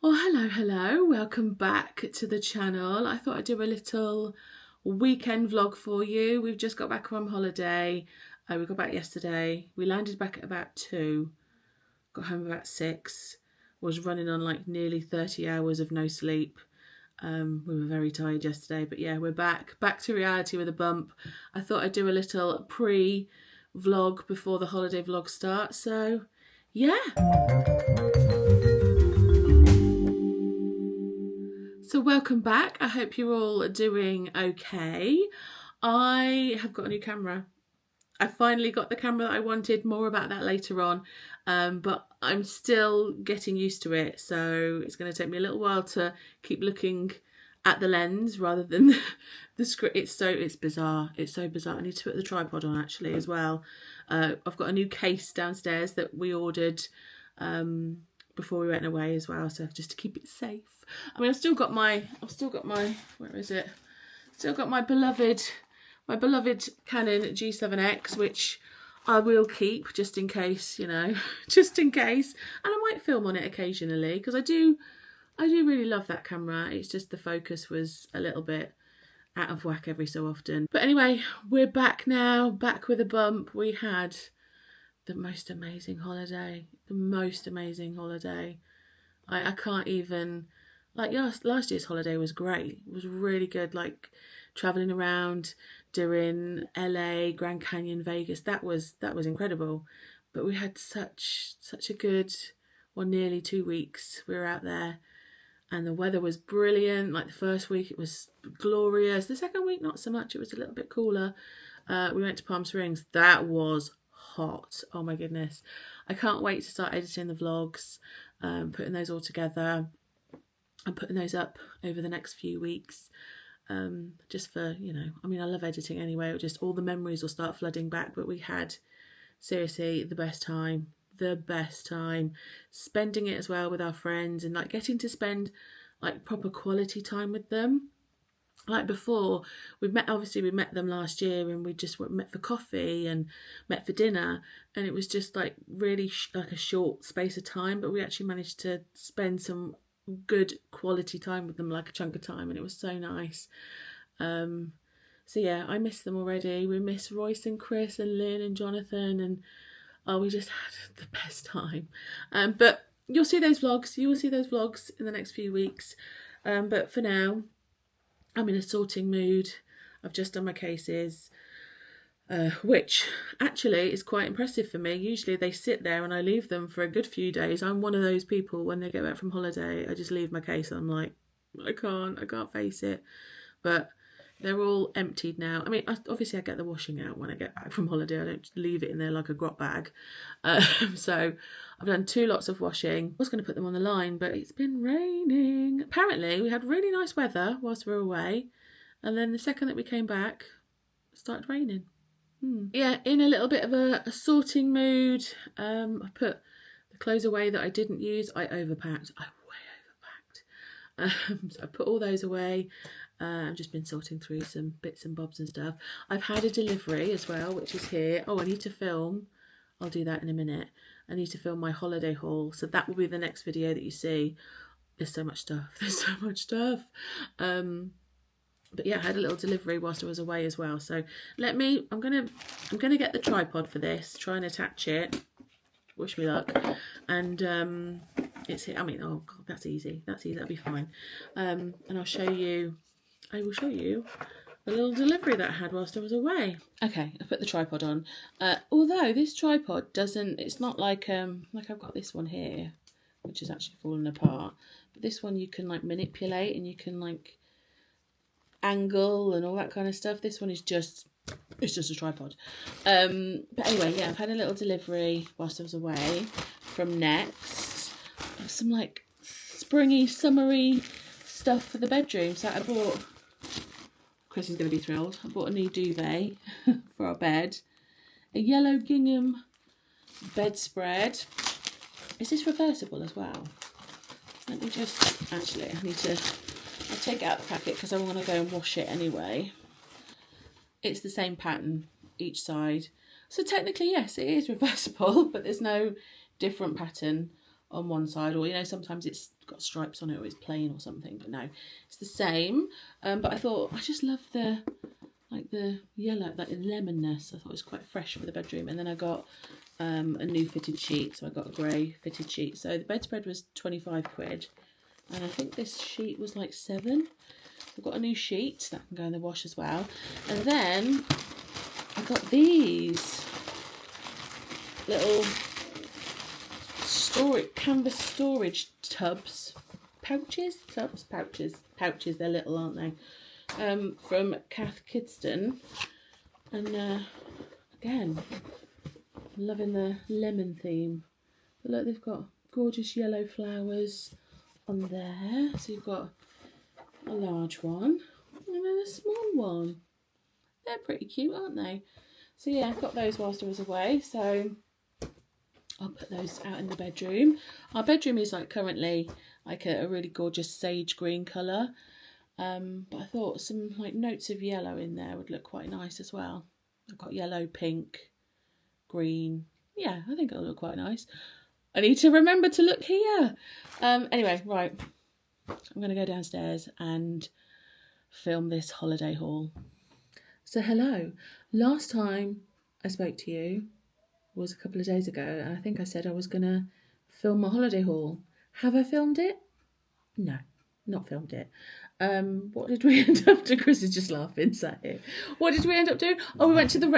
Oh, hello, welcome back to the channel. I thought I'd do a little weekend vlog for you. We've just got back from holiday. We got back yesterday. We landed back at about 2, got home about 6, was running on like nearly 30 hours of no sleep. We were very tired yesterday, but yeah, we're back to reality with a bump. I thought I'd do a little pre-vlog before the holiday vlog starts, so yeah. So welcome back. I hope you're all doing okay. I have got a new camera. I finally got the camera that I wanted. More about that later on. But I'm still getting used to it. So it's going to take me a little while to keep looking at the lens rather than the script. It's bizarre. It's so bizarre. I need to put the tripod on actually as well. I've got a new case downstairs that we ordered before we went away as well, so just to keep it safe. I mean, I've still got my where is it? Still got my beloved Canon G7X, which I will keep just in case, you know, just in case. And I might film on it occasionally because I do really love that camera. It's just the focus was a little bit out of whack every so often. But anyway, we're back now, back with a bump. We had the most amazing holiday. I can't even, like last year's holiday was great. It was really good, like traveling around, doing LA, Grand Canyon, Vegas. That was incredible. But we had such a good, well, nearly 2 weeks we were out there, and the weather was brilliant. Like the first week it was glorious. The second week not so much. It was a little bit cooler. We went to Palm Springs. That was hot. Oh my goodness. I can't wait to start editing the vlogs, putting those all together and putting those up over the next few weeks. Just for, you know, I mean, I love editing anyway. Just all the memories will start flooding back. But we had seriously the best time spending it as well with our friends, and like getting to spend like proper quality time with them. Like before, we met them last year, and we just met for coffee and met for dinner, and it was just like really like a short space of time, but we actually managed to spend some good quality time with them, like a chunk of time, and it was so nice. So yeah, I miss them already. We miss Royce and Chris and Lynn and Jonathan, and we just had the best time. But you'll see those vlogs. You will see those vlogs in the next few weeks. But for now, I'm in a sorting mood. I've just done my cases, which actually is quite impressive for me. Usually they sit there and I leave them for a good few days. I'm one of those people, when they get back from holiday, I just leave my case and I'm like, I can't face it. But they're all emptied now. I mean, obviously I get the washing out when I get back from holiday. I don't leave it in there like a grot bag. So I've done 2 lots of washing. I was going to put them on the line, but it's been raining. Apparently we had really nice weather whilst we were away, and then the second that we came back, it started raining. Yeah, in a little bit of a sorting mood. I put the clothes away that I didn't use. I overpacked. I way overpacked. So I put all those away. I've just been sorting through some bits and bobs and stuff. I've had a delivery as well, which is here. Oh, I need to film. I'll do that in a minute. I need to film my holiday haul. So that will be the next video that you see. There's so much stuff. But yeah, I had a little delivery whilst I was away as well. So I'm gonna get the tripod for this, try and attach it. Wish me luck. And it's here. I mean, oh god, that's easy. That'll be fine. And I will show you the little delivery that I had whilst I was away. Okay, I put the tripod on. Although this tripod doesn't, it's not like I've got this one here, which is actually falling apart. But this one you can like manipulate, and you can like angle and all that kind of stuff. This one is just, it's just a tripod. But anyway, yeah, I've had a little delivery whilst I was away from Next. Some like springy, summery stuff for the bedroom. So I bought, Chris is going to be thrilled, I bought a new duvet for our bed. A yellow gingham bedspread. Is this reversible as well? Let me just, actually, I'll take it out the packet because I want to go and wash it anyway. It's the same pattern each side. So technically, yes, it is reversible, but there's no different pattern on one side. Or, you know, sometimes it's got stripes on it or it's plain or something, but no, it's the same. But I thought, I just love the yellow, like the lemonness. I thought it was quite fresh for the bedroom. And then I got a new fitted sheet, so I got a grey fitted sheet. So the bedspread was 25 quid, and I think this sheet was like 7. I've got a new sheet that can go in the wash as well. And then I got these little canvas storage pouches, they're little, aren't they? From Kath Kidston, and again, loving the lemon theme. But look, they've got gorgeous yellow flowers on there. So you've got a large one and then a small one. They're pretty cute, aren't they? So yeah, I got those whilst I was away, so I'll put those out in the bedroom. Our bedroom is like currently like a really gorgeous sage green colour, but I thought some like notes of yellow in there would look quite nice as well. I've got yellow, pink, green. Yeah, I think it'll look quite nice. I need to remember to look here. Anyway, right, I'm going to go downstairs and film this holiday haul. So hello, last time I spoke to you was a couple of days ago, and I think I said I was going to film my holiday haul. Have I filmed it? No, not filmed it. What did we end up doing? Chris is just laughing, sat here. What did we end up doing? Oh, we went to the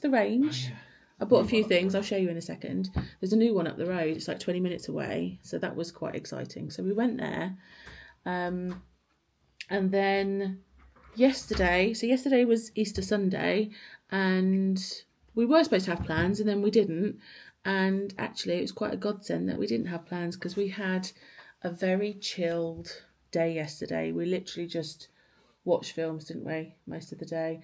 range. I bought a few things. I'll show you in a second. There's a new one up the road. It's like 20 minutes away, so that was quite exciting. So we went there, and then yesterday was Easter Sunday, and we were supposed to have plans, and then we didn't. And actually, it was quite a godsend that we didn't have plans, because we had a very chilled day yesterday. We literally just watched films, didn't we, most of the day.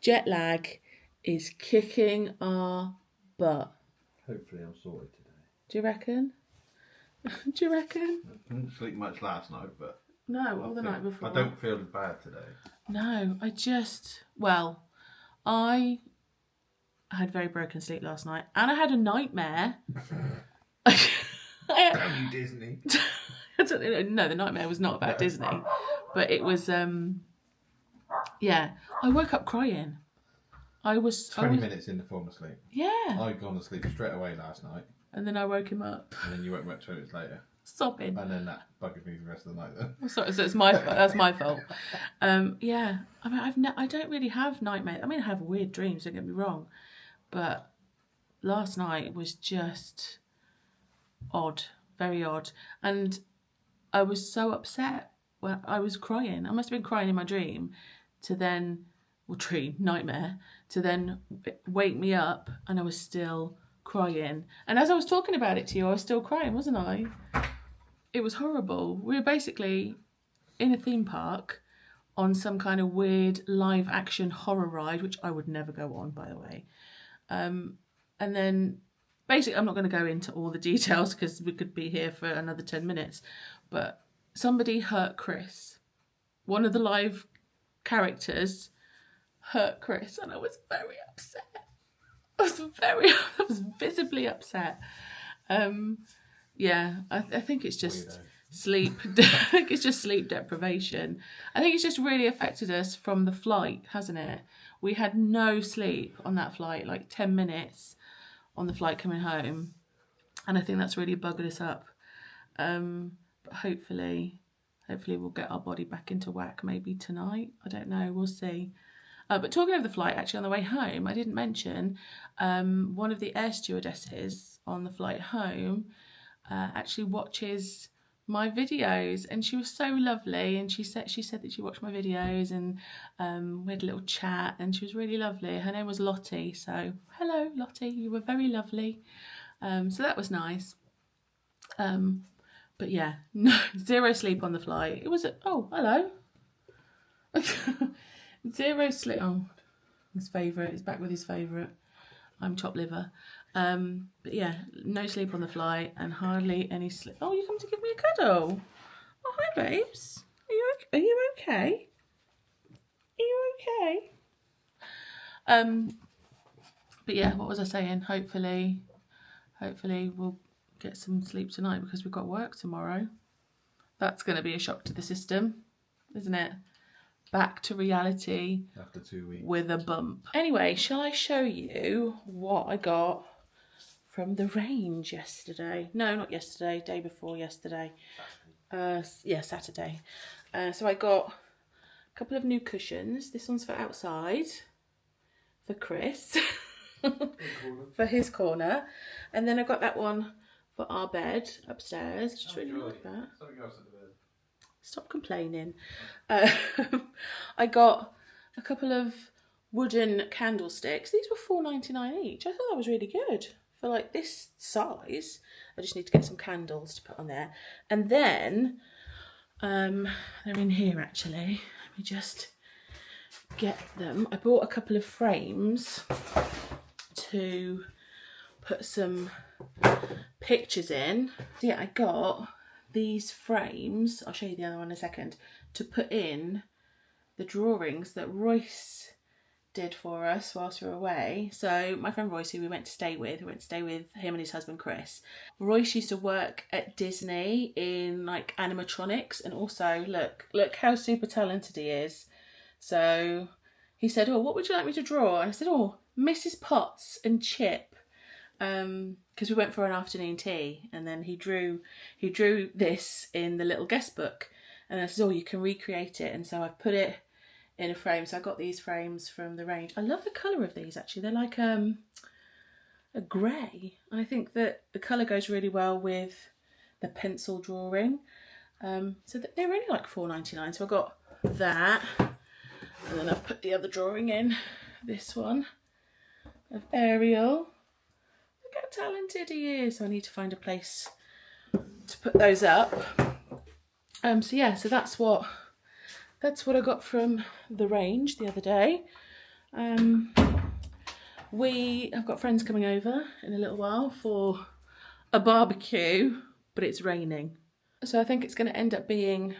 Jet lag is kicking our butt. Hopefully I'll sort it today. Do you reckon? Do you reckon? I didn't sleep much last night, but... No, or the night before. I don't feel as bad today. No, I had very broken sleep last night, and I had a nightmare. Damn you, Disney. No, the nightmare was not about Disney, but it was, yeah, I woke up crying. 20 minutes into falling asleep. Yeah. I'd gone to sleep straight away last night. And then I woke him up. And then you woke me up 20 minutes later. Sobbing. And then that buggered me for the rest of the night then. So it's my fault. That's my fault. Yeah. I mean, I don't really have nightmares. I mean, I have weird dreams, don't get me wrong. But last night was just odd. Very odd. And I was so upset when I was crying. I must have been crying in my dream nightmare, to then wake me up, and I was still crying. And as I was talking about it to you, I was still crying, wasn't I? It was horrible. We were basically in a theme park on some kind of weird live action horror ride, which I would never go on, by the way. And then basically, I'm not going to go into all the details because we could be here for another 10 minutes, but somebody hurt Chris. One of the live characters hurt Chris, and I was very upset. I was visibly upset. Yeah, I think it's just sleep. I think it's just sleep deprivation. I think it's just really affected us from the flight, hasn't it? We had no sleep on that flight, like 10 minutes on the flight coming home, and I think that's really buggered us up. But hopefully we'll get our body back into whack maybe tonight. I don't know, we'll see. But talking of the flight, actually on the way home, I didn't mention one of the air stewardesses on the flight home actually watches my videos, and she was so lovely, and she said that she watched my videos, and we had a little chat, and she was really lovely. Her name was Lottie, so hello Lottie, you were very lovely. So that was nice. But yeah, no, zero sleep on the flight. It was hello. Zero sleep. Oh, his favourite. He's back with his favourite. I'm chopped liver. But yeah, no sleep on the flight and hardly any sleep. Oh, you come to give me a cuddle. Oh, hi, babes. Are you okay? Are you okay? But yeah, what was I saying? Hopefully we'll get some sleep tonight because we've got work tomorrow. That's going to be a shock to the system, isn't it? Back to reality after 2 weeks with a bump. Anyway, shall I show you what I got from the range yesterday? No, not yesterday, day before yesterday. Yeah, Saturday. So I got a couple of new cushions. This one's for outside, for Chris, for his corner. And then I got that one for our bed upstairs. Just really like that. Stop complaining. I got a couple of wooden candlesticks. These were $4.99 each. I thought that was really good for like this size. I just need to get some candles to put on there. And then they're in here actually. Let me just get them. I bought a couple of frames to put some pictures in. So yeah, I got these frames, I'll show you the other one in a second, to put in the drawings that Royce did for us whilst we were away. So my friend Royce, who we went to stay with him and his husband Chris. Royce used to work at Disney in like animatronics, and also look how super talented he is. So he said, oh, what would you like me to draw? And I said, oh, Mrs. Potts and Chip. Because we went for an afternoon tea, and then he drew this in the little guest book, and I said, oh, you can recreate it. And so I've put it in a frame. So I got these frames from the range. I love the colour of these actually. They're like a grey, and I think that the colour goes really well with the pencil drawing. So they're only like $4.99. So I got that, and then I've put the other drawing in, this one of Ariel. Look how talented he is. So I need to find a place to put those up. So yeah, so that's what I got from the range the other day. I've got friends coming over in a little while for a barbecue, but it's raining. So I think it's going to end up being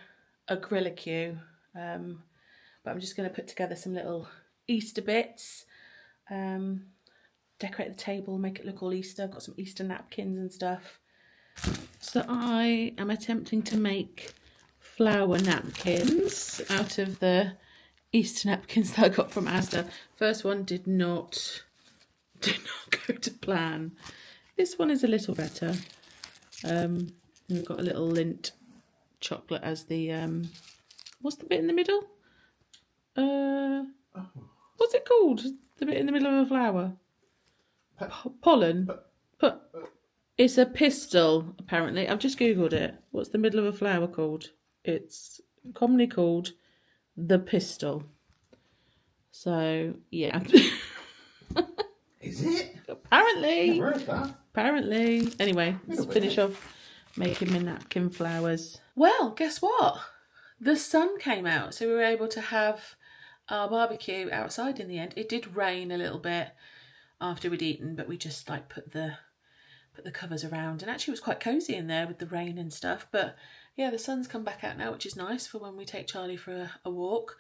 a grillicue. But I'm just going to put together some little Easter bits. Decorate the table, make it look all Easter. I've got some Easter napkins and stuff. So I am attempting to make flower napkins out of the Easter napkins that I got from Asda. First one did not go to plan. This one is a little better. And we've got a little Lindt chocolate as the what's the bit in the middle? What's it called? The bit in the middle of a flower. Pollen. It's a pistil, apparently. I've just googled it. What's the middle of a flower called? It's commonly called the pistil. So yeah. Is it? Apparently. Never heard that. Apparently. Anyway, let's finish off making my napkin flowers. Well, guess what? The sun came out, so we were able to have our barbecue outside in the end. It did rain a little bit after we'd eaten, but we just like put the covers around, and actually it was quite cosy in there with the rain and stuff. But yeah, the sun's come back out now, which is nice for when we take Charlie for a walk.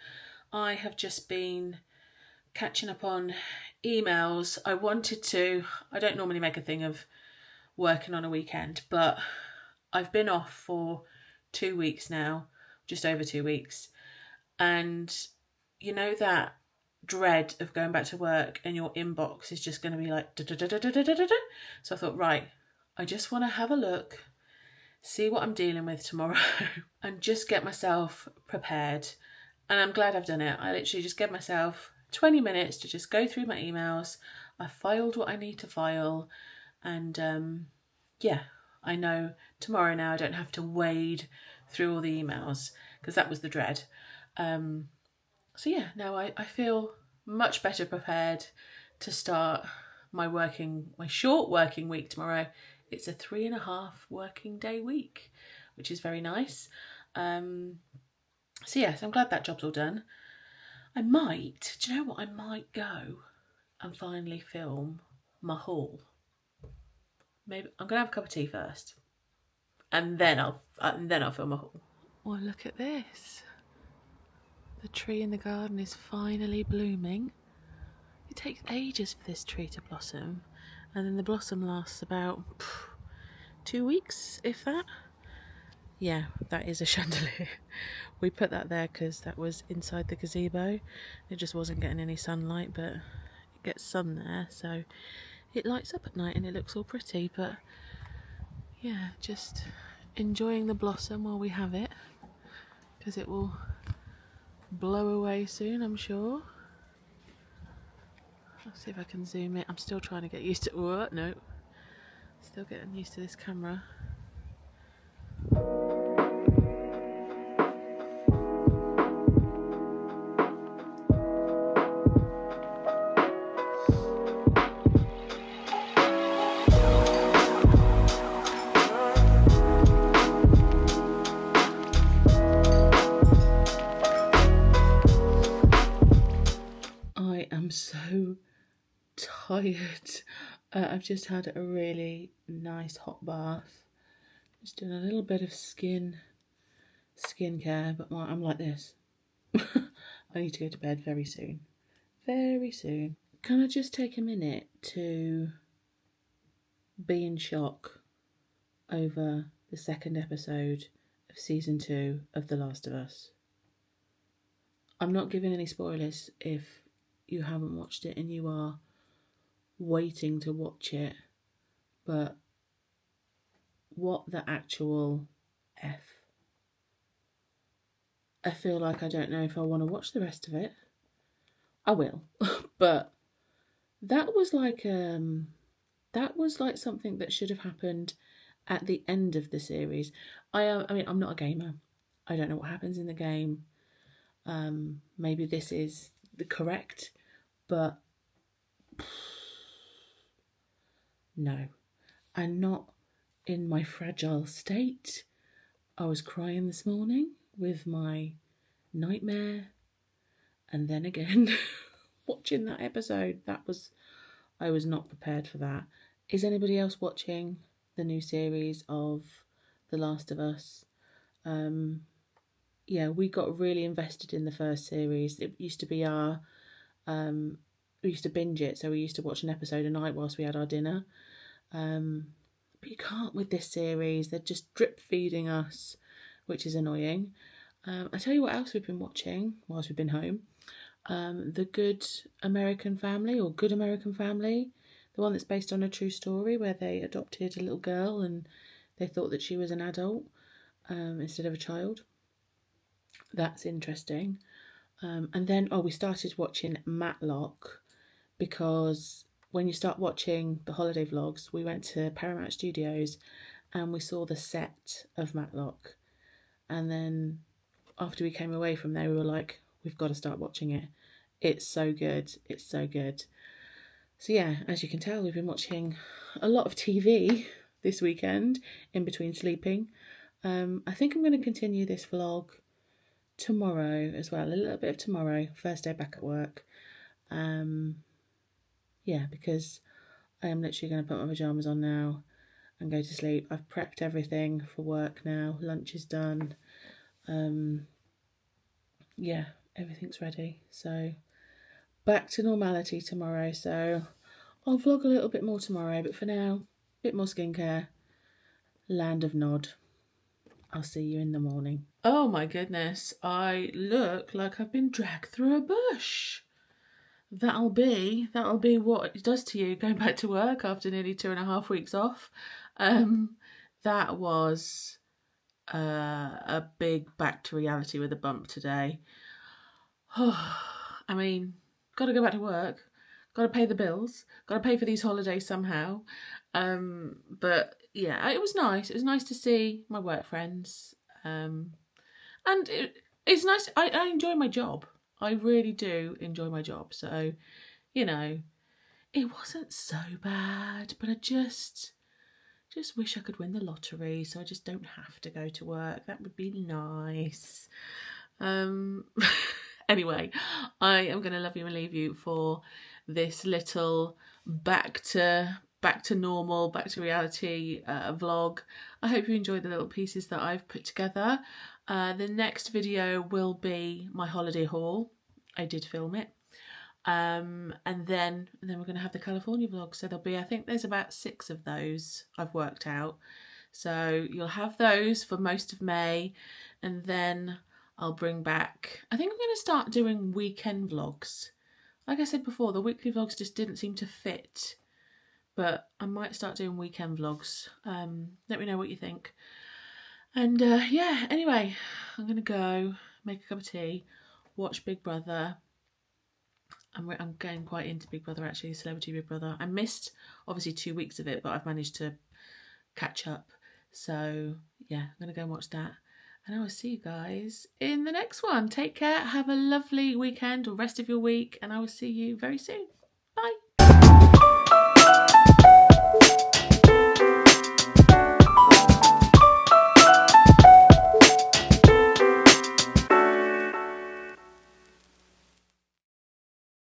I have just been catching up on emails. I don't normally make a thing of working on a weekend, but I've been off for 2 weeks now, just over 2 weeks, and you know that dread of going back to work and your inbox is just going to be like da, da, da, da, da, da, da, da. So I thought, right, I just want to have a look, see what I'm dealing with tomorrow and just get myself prepared. And I'm glad I've done it. I literally just gave myself 20 minutes to just go through my emails. I filed what I need to file, and yeah, I know tomorrow now I don't have to wade through all the emails, because that was the dread. So yeah, now I feel much better prepared to start my short working week tomorrow. It's a 3.5 working day week, which is very nice. So yes, I'm glad that job's all done. Do you know what? I might go and finally film my haul. Maybe I'm gonna have a cup of tea first, and then I'll film my haul. Oh, look at this. The tree in the garden is finally blooming. It takes ages for this tree to blossom, and then the blossom lasts about 2 weeks, if that. yeah, that is a chandelier. We put that there because that was inside the gazebo. It just wasn't getting any sunlight, but it gets sun there, so it lights up at night and it looks all pretty. But yeah, just enjoying the blossom while we have it, because it will blow away soon, I'm sure. Let's see if I can zoom it. I'm still trying to get used to... Oh, no. Still getting used to this camera. I am so tired. I've just had a really nice hot bath. Just doing a little bit of skincare, but I'm like this. I need to go to bed very soon. Very soon. Can I just take a minute to be in shock over the second episode of season 2 of The Last of Us? I'm not giving any spoilers if you haven't watched it and you are waiting to watch it, but what the actual F? I feel like I don't know if I want to watch the rest of it. I will, but that was like something that should have happened at the end of the series. I mean, I'm not a gamer. I don't know what happens in the game. Maybe this is the correct, but no, I'm not in my fragile state. I was crying this morning with my nightmare, and then again watching that episode. I was not prepared for that. Is anybody else watching the new series of The Last of Us? Yeah, we got really invested in the first series. It used to be our we used to binge it, so we used to watch an episode a night whilst we had our dinner. But you can't with this series. They're just drip feeding us, which is annoying. I tell you what else we've been watching whilst we've been home. The Good American Family, or Good American Family, the one that's based on a true story where they adopted a little girl and they thought that she was an adult instead of a child. That's interesting. And then, we started watching Matlock, because when you start watching the holiday vlogs, we went to Paramount Studios and we saw the set of Matlock. And then after we came away from there, we were like, we've got to start watching it. It's so good. It's so good. So yeah, as you can tell, we've been watching a lot of TV this weekend in between sleeping. I think I'm going to continue this vlog tomorrow as well. A little bit of tomorrow, first day back at work. Yeah, because I am literally going to put my pyjamas on now and go to sleep. I've prepped everything for work now. Lunch is done. Yeah, everything's ready. So back to normality tomorrow. So I'll vlog a little bit more tomorrow, but for now, a bit more skincare. Land of Nod. I'll see you in the morning. Oh my goodness, I look like I've been dragged through a bush. That'll be what it does to you going back to work after nearly 2.5 weeks off. That was a big back to reality with a bump today. I mean, got to go back to work, got to pay the bills, got to pay for these holidays somehow. But yeah, it was nice. It was nice to see my work friends. And it's nice. I enjoy my job. I really do enjoy my job. So, you know, it wasn't so bad, but I just wish I could win the lottery so I just don't have to go to work. That would be nice. Anyway, I am going to love you and leave you for this little back to normal, back to reality vlog. I hope you enjoyed the little pieces that I've put together. The next video will be my holiday haul. I did film it. And then we're going to have the California vlog. So there'll be, I think there's about 6 of those I've worked out. So you'll have those for most of May, and then I'll bring back, I think I'm going to start doing weekend vlogs. Like I said before, the weekly vlogs just didn't seem to fit, but I might start doing weekend vlogs. Let me know what you think. And yeah, anyway, I'm going to go make a cup of tea, watch Big Brother. I'm getting quite into Big Brother, actually, Celebrity Big Brother. I missed, obviously, 2 weeks of it, but I've managed to catch up. So, yeah, I'm going to go and watch that. And I will see you guys in the next one. Take care. Have a lovely weekend or rest of your week. And I will see you very soon.